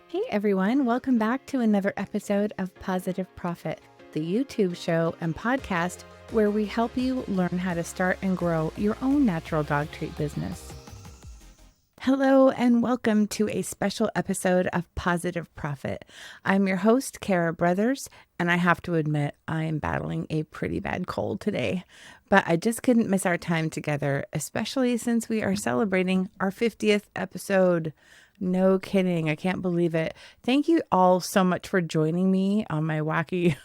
Hey everyone, welcome back to another episode of Positive Profit, the YouTube show and podcast where we help you learn how to start and grow your own natural dog treat business. Hello and welcome to a special episode of Positive Profit. I'm your host, Kara Brothers, and I have to admit I am battling a pretty bad cold today, but I just couldn't miss our time together, especially since we are celebrating our 50th episode. No kidding. I can't believe it. Thank you all so much for joining me on my wacky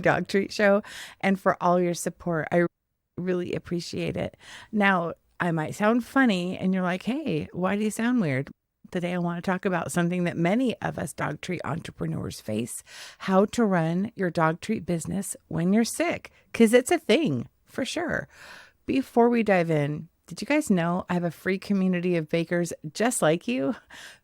dog treat show and for all your support. I really appreciate it. Now, I might sound funny and you're like, hey, why do you sound weird? Today, I want to talk about something that many of us dog treat entrepreneurs face, how to run your dog treat business when you're sick, because it's a thing for sure. Before we dive in, did you guys know I have a free community of bakers just like you?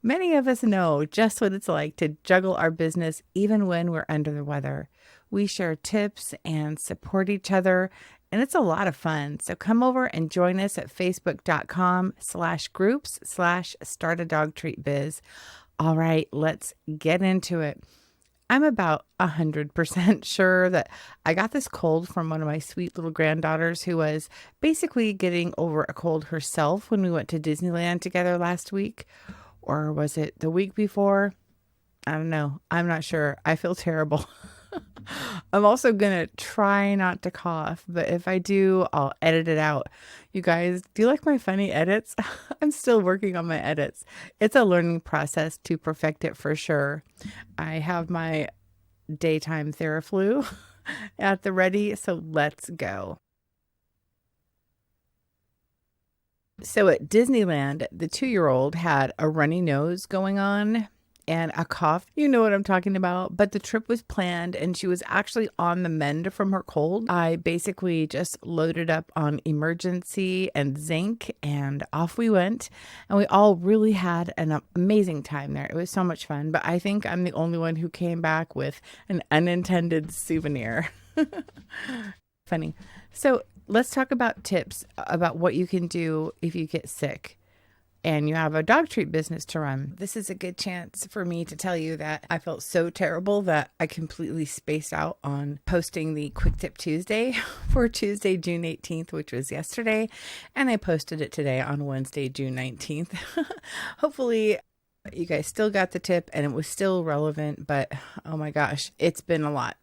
Many of us know just what it's like to juggle our business even when we're under the weather. We share tips and support each other, and it's a lot of fun. So come over and join us at facebook.com/groups/startadogtreatbiz. All right, let's get into it. I'm about 100% sure that I got this cold from one of my sweet little granddaughters who was basically getting over a cold herself when we went to Disneyland together last week. Or was it the week before? I don't know. I'm not sure. I feel terrible. I'm also going to try not to cough, but if I do, I'll edit it out. You guys, do you like my funny edits? I'm still working on my edits. It's a learning process to perfect it for sure. I have my daytime Theraflu at the ready, so let's go. So at Disneyland, the 2-year-old had a runny nose going on and a cough. You know what I'm talking about. But the trip was planned and she was actually on the mend from her cold. I basically just loaded up on emergency and zinc and off we went. And we all really had an amazing time there. It was so much fun. But I think I'm the only one who came back with an unintended souvenir. Funny. So let's talk about tips about what you can do if you get sick and you have a dog treat business to run. This is a good chance for me to tell you that I felt so terrible that I completely spaced out on posting the Quick Tip Tuesday for Tuesday, June 18th, which was yesterday. And I posted it today on Wednesday, June 19th. Hopefully you guys still got the tip and it was still relevant, but oh my gosh, it's been a lot.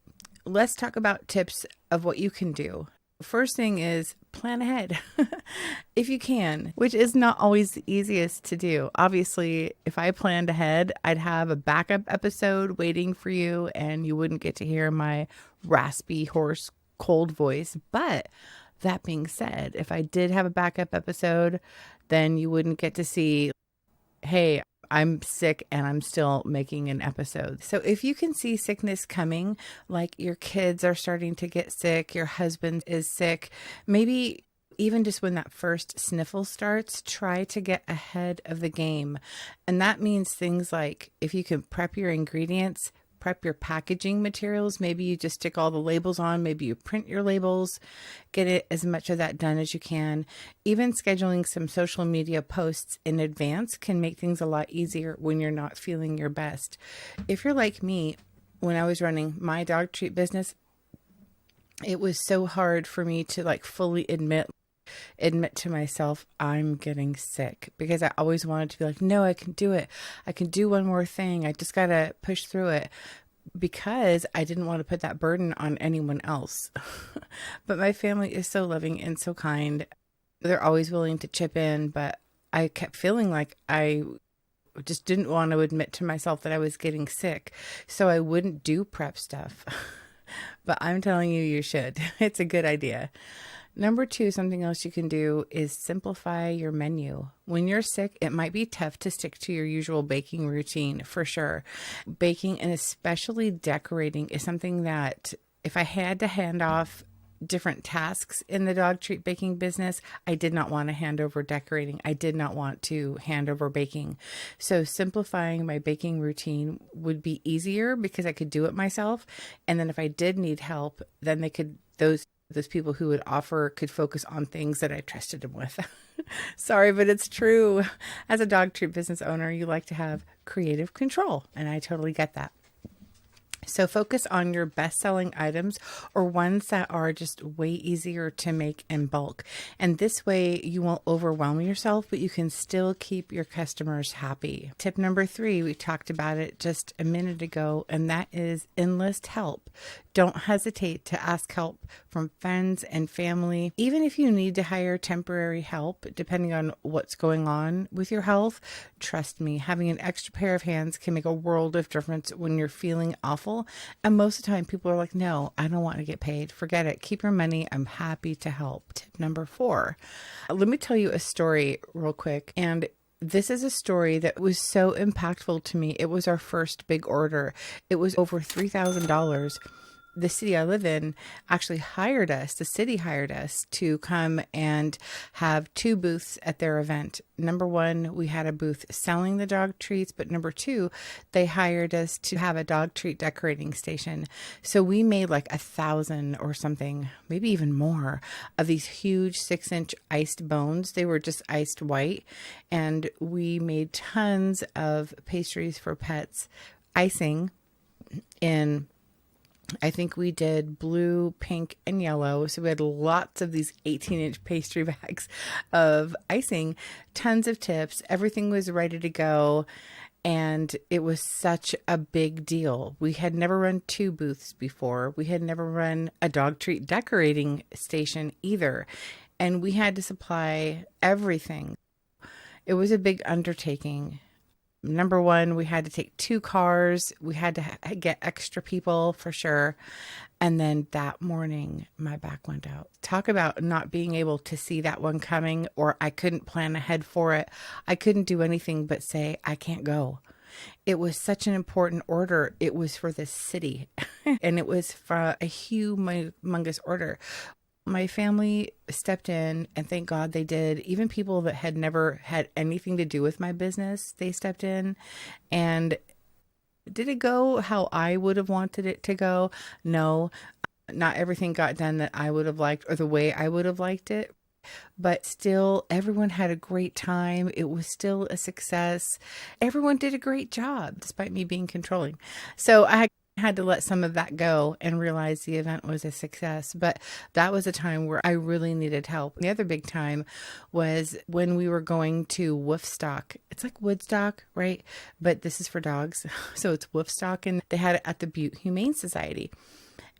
Let's talk about tips of what you can do. First thing is plan ahead if you can, which is not always the easiest to do. Obviously, if I planned ahead, I'd have a backup episode waiting for you and you wouldn't get to hear my raspy, hoarse, cold voice. But that being said, if I did have a backup episode, then you wouldn't get to see, hey, I'm sick and I'm still making an episode. So if you can see sickness coming, like your kids are starting to get sick, your husband is sick, maybe even just when that first sniffle starts, try to get ahead of the game. And that means things like if you can prep your ingredients, prep your packaging materials. Maybe you just stick all the labels on. Maybe you print your labels, get it as much of that done as you can. Even scheduling some social media posts in advance can make things a lot easier when you're not feeling your best. If you're like me, when I was running my dog treat business, it was so hard for me to fully admit to myself I'm getting sick, because I always wanted to be like, no, I can do it. I can do one more thing. I just got to push through it, because I didn't want to put that burden on anyone else. But my family is so loving and so kind. They're always willing to chip in, but I kept feeling like I just didn't want to admit to myself that I was getting sick. So I wouldn't do prep stuff. But I'm telling you, you should. It's a good idea. Number 2, something else you can do is simplify your menu. When you're sick, it might be tough to stick to your usual baking routine, for sure. Baking and especially decorating is something that if I had to hand off different tasks in the dog treat baking business, I did not want to hand over decorating. I did not want to hand over baking. So simplifying my baking routine would be easier because I could do it myself. And then if I did need help, then those people who would offer could focus on things that I trusted them with. Sorry, but it's true. As a dog treat business owner, you like to have creative control, and I totally get that. So focus on your best-selling items or ones that are just way easier to make in bulk. And this way you won't overwhelm yourself, but you can still keep your customers happy. Tip number 3, we talked about it just a minute ago, and that is enlist help. Don't hesitate to ask help from friends and family. Even if you need to hire temporary help, depending on what's going on with your health, trust me, having an extra pair of hands can make a world of difference when you're feeling awful. And most of the time people are like, no, I don't want to get paid. Forget it. Keep your money. I'm happy to help. Tip number 4. Let me tell you a story real quick. And this is a story that was so impactful to me. It was our first big order. It was over $3,000. The city I live in actually hired us, the city hired us to come and have 2 booths at their event. Number 1, we had a booth selling the dog treats, but number 2, they hired us to have a dog treat decorating station. So we made like 1,000 or something, maybe even more, of these huge 6-inch iced bones. They were just iced white, and we made tons of pastries for pets, icing in, I think we did blue, pink, and yellow. So we had lots of these 18-inch pastry bags of icing, tons of tips. Everything was ready to go. And it was such a big deal. We had never run 2 booths before. We had never run a dog treat decorating station either. And we had to supply everything. It was a big undertaking. Number 1, we had to take 2 cars. We had to get extra people for sure. And then that morning, my back went out. Talk about not being able to see that one coming, or I couldn't plan ahead for it. I couldn't do anything but say, I can't go. It was such an important order. It was for the city, and it was for a humongous order. My family stepped in, and thank God they did. Even people that had never had anything to do with my business, they stepped in. And did it go how I would have wanted it to go? No, not everything got done that I would have liked or the way I would have liked it. But still, everyone had a great time. It was still a success. Everyone did a great job, despite me being controlling. So I had to let some of that go and realize the event was a success. But that was a time where I really needed help. The other big time was when we were going to Woofstock. It's like Woodstock, right? But this is for dogs. So it's Woofstock, and they had it at the Butte Humane Society.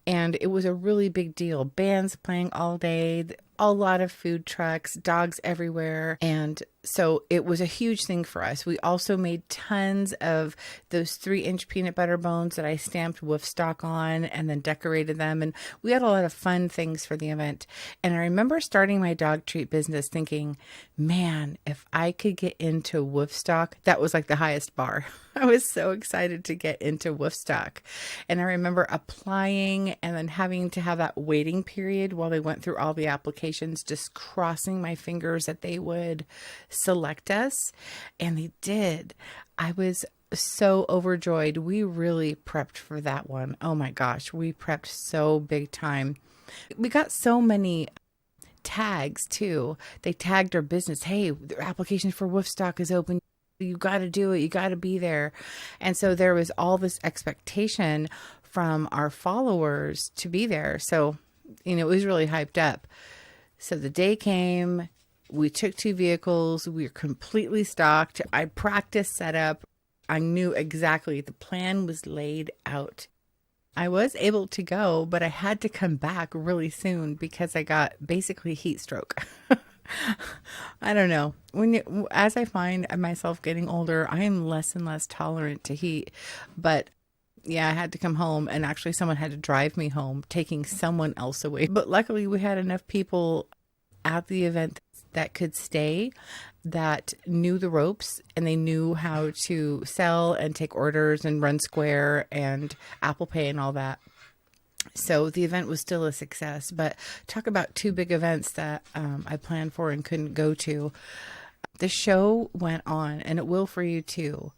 And it was a really big deal. Bands playing all day, a lot of food trucks, dogs everywhere. And so it was a huge thing for us. We also made tons of those 3-inch peanut butter bones that I stamped Woofstock on and then decorated them. And we had a lot of fun things for the event. And I remember starting my dog treat business thinking, man, if I could get into Woofstock, that was like the highest bar. I was so excited to get into Woofstock. And I remember applying and then having to have that waiting period while they went through all the applications, just crossing my fingers that they would select us. And they did. I was so overjoyed. We really prepped for that one. Oh my gosh, we prepped so big time. We got so many tags too. They tagged our business. Hey, the application for Woofstock is open. You got to do it. You got to be there. And so there was all this expectation from our followers to be there. So, it was really hyped up. So the day came, we took 2 vehicles. We were completely stocked. I practiced setup. I knew exactly the plan was laid out. I was able to go, but I had to come back really soon because I got basically heat stroke. I don't know. As I find myself getting older, I am less and less tolerant to heat. But yeah, I had to come home, and actually someone had to drive me home, taking someone else away. But luckily we had enough people at the event that could stay, that knew the ropes, and they knew how to sell and take orders and run Square and Apple Pay and all that. So the event was still a success. But talk about 2 big events that I planned for and couldn't go to. The show went on, and it will for you too.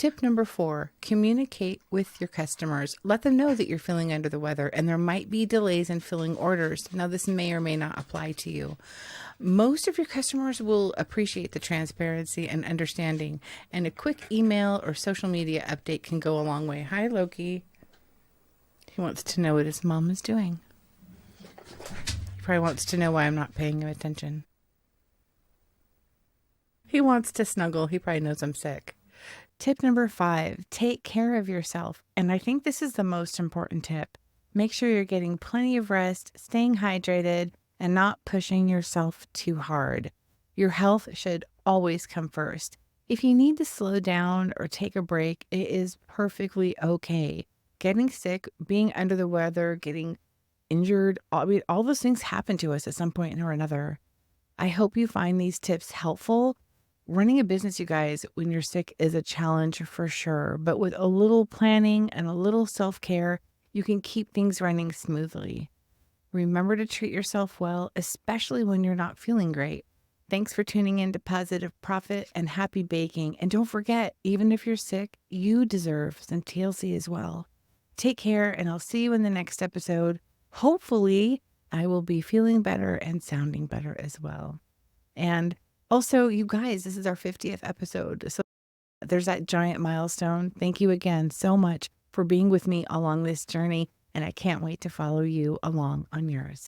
Tip number 4, communicate with your customers. Let them know that you're feeling under the weather and there might be delays in filling orders. Now, this may or may not apply to you. Most of your customers will appreciate the transparency and understanding, and a quick email or social media update can go a long way. Hi, Loki. He wants to know what his mom is doing. He probably wants to know why I'm not paying him attention. He wants to snuggle. He probably knows I'm sick. Tip number 5, take care of yourself. And I think this is the most important tip. Make sure you're getting plenty of rest, staying hydrated, and not pushing yourself too hard. Your health should always come first. If you need to slow down or take a break, it is perfectly okay. Getting sick, being under the weather, getting injured, all those things happen to us at some point or another. I hope you find these tips helpful. Running a business, you guys, when you're sick is a challenge for sure, but with a little planning and a little self-care, you can keep things running smoothly. Remember to treat yourself well, especially when you're not feeling great. Thanks for tuning in to Positive Profit and happy baking. And don't forget, even if you're sick, you deserve some TLC as well. Take care, and I'll see you in the next episode. Hopefully, I will be feeling better and sounding better as well. And also, you guys, this is our 50th episode. So there's that giant milestone. Thank you again so much for being with me along this journey. And I can't wait to follow you along on yours.